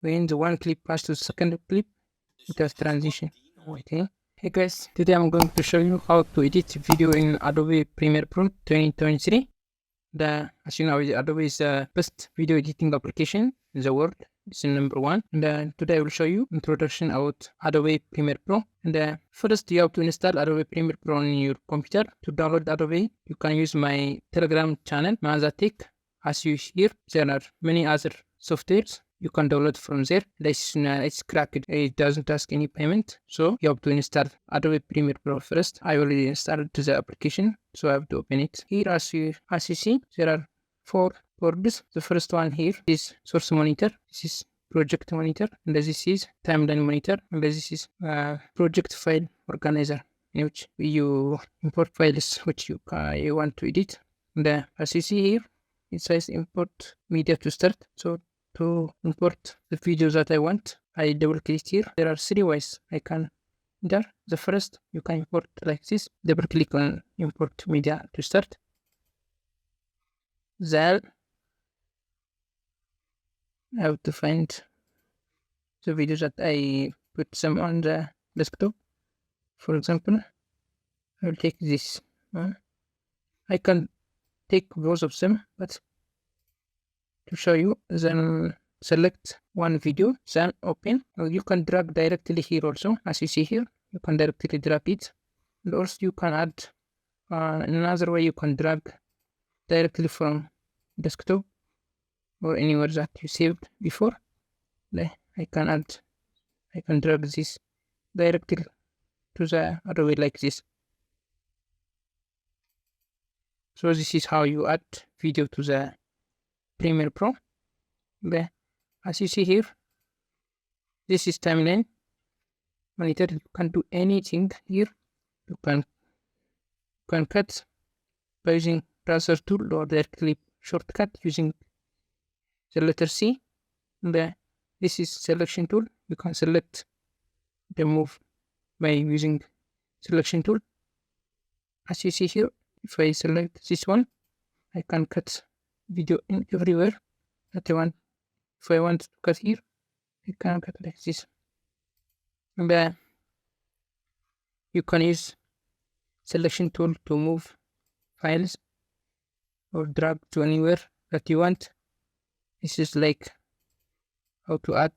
when the one clip passes to the second clip without transition. Okay. Hey guys, today I'm going to show you how to edit video in Adobe Premiere Pro 2023. As you know, Adobe is the best video editing application in the world. It's number one. And today I will show you introduction about Adobe Premiere Pro. And first you have to install Adobe Premiere Pro on your computer. To download Adobe, you can use my Telegram channel, meaza. As you hear, there are many other softwares you can download from there. It's cracked. It doesn't ask any payment. So you have to install Adobe Premiere Pro first. I already installed the application, so I have to open it. Here, as you see, there are 4 boards. The first one here is source monitor. This is project monitor, and this is timeline monitor, and this is project file organizer, in which you import files which you want to edit. And as you see here, it says import media to start. So to import the videos that I want, I double click here. There are 3 ways I can enter. The first, you can import like this. Double click on import media to start. Then I have to find the videos that I put some on the desktop. For example, I will take this. I can take both of them, but to show you, then select one video, then open. You can drag directly here also, as you see here. You can directly drag it. And also you can add another way. You can drag directly from desktop or anywhere that you saved before. I can drag this directly to the Adobe like this. So this is how you add video to the Premiere Pro. As you see here, this is timeline monitor. You can do anything here. You can cut by using browser tool or directly shortcut using the letter C. And this is selection tool. You can select the move by using selection tool. As you see here, if I select this one, I can cut video in everywhere that I want. If I want to cut here, I can cut like this. And you can use selection tool to move files or drag to anywhere that you want. This is like how to add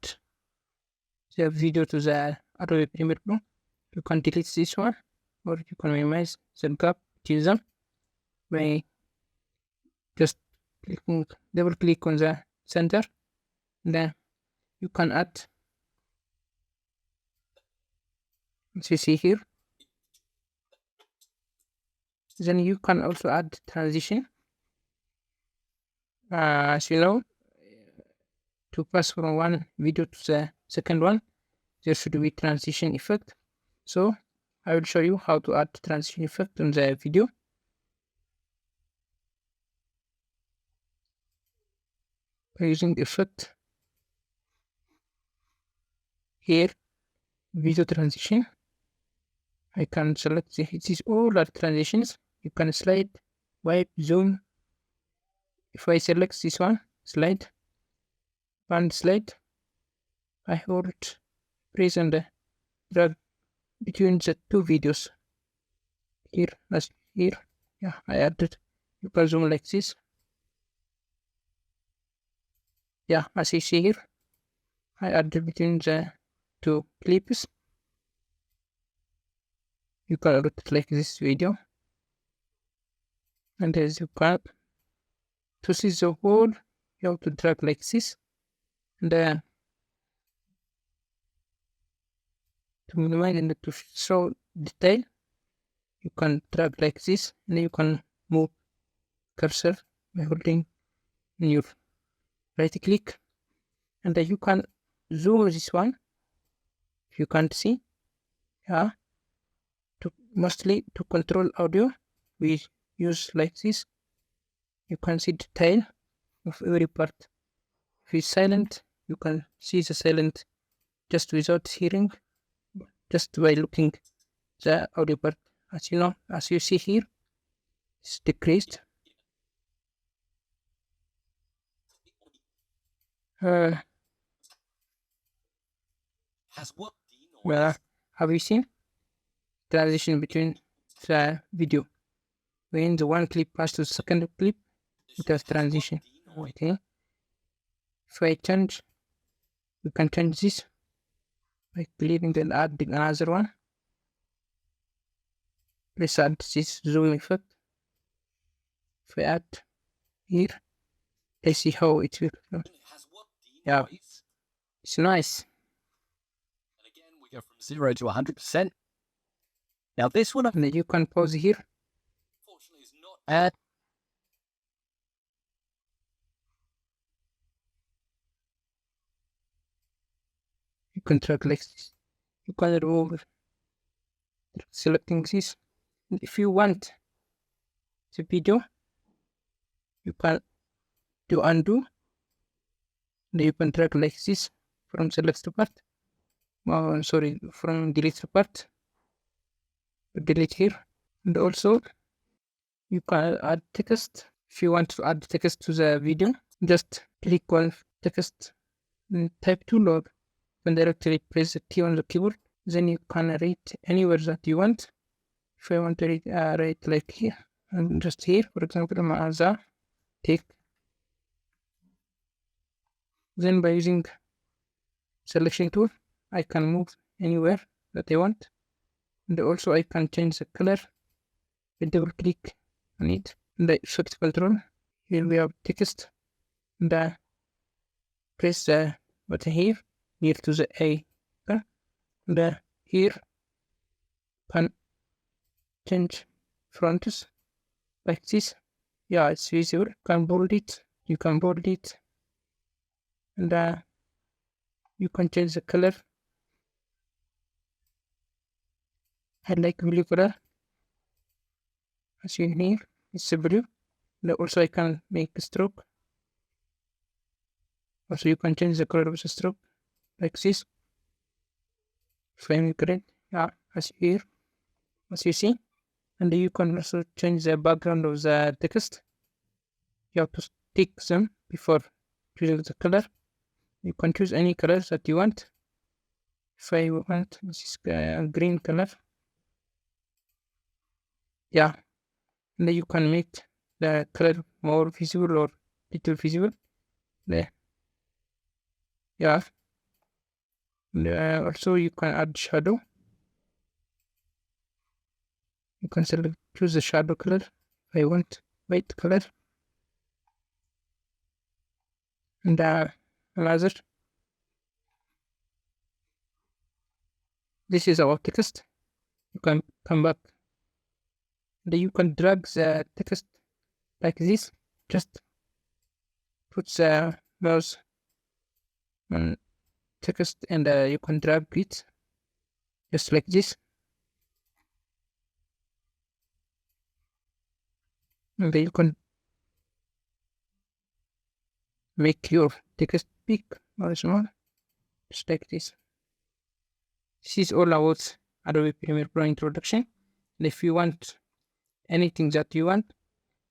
the video to the Adobe Premiere Pro. You can delete this one, or you can minimize the gap between them by just double click on the center. Then you can add, as you see here. Then you can also add transition. As you know, to pass from one video to the second one, there should be transition effect. So I will show you how to add transition effect on the video. By using effect here, video transition, I can select it is all our transitions. You can slide, wipe, zoom. If I select this one, slide, and slide, I hold, press and drag between the 2 videos. Here, as here, yeah, I added. You can zoom like this. Yeah, as you see here, I added between the 2 clips. You can rotate like this video. And as you can, to see the whole, you have to drag like this. And to minimize and to show detail, you can drag like this, and you can move cursor by holding your right click, and you can zoom this one if you can't see. Yeah, mostly to control audio, we use like this. You can see detail of every part. If it's silent, you can see the silent just without hearing, just by looking the audio part. As you know, as you see here, it's decreased. Well, have you seen transition between the video? When the one clip passes to the second clip, it has transition. Okay. If I change, we can change this by clearing and adding another one. Let's add this zoom effect. If I add here, let's see how it will. Yeah, it's nice. And again, we go from 0 to 100%. Now this one, And you can pause here. unfortunately, is not You can track like this. You can remove selecting this. And if you want the video, you can do undo. And you can track like this from select part. Sorry, from delete part. Delete here. And also, you can add text. If you want to add text to the video, just click on text and type to log. Then directly press the T on the keyboard. Then you can write anywhere that you want. If I want to write like here and just here, for example, meaza, take. Then by using selection tool, I can move anywhere that I want. And also I can change the color. I double click on it. And the effect control. Here we have text. And press the button here near to the A. And here can change fronts like this. Yeah, it's visible. You can bold it. You can bold it. And you can change the color. I like blue color. As you can hear, it's a blue. And also I can make a stroke. Also you can change the color of the stroke like this. Frame grid. Yeah, as you hear, as you see. And you can also change the background of the text. You have to tick them before choosing the color. You can choose any colors that you want. If I want this green color, yeah, and then you can make the color more visible or little visible. There, yeah. And also you can add shadow. You can choose the shadow color. If I want white color, and another. This is our text. You can come back. And you can drag the text like this. Just put the mouse on text and you can drag it just like this. And then you can make your text big or small, just like this. This is all about Adobe Premiere Pro introduction. And if you want anything that you want,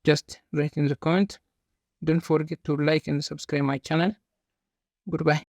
just write in the comment. Don't forget to like and subscribe my channel. Goodbye.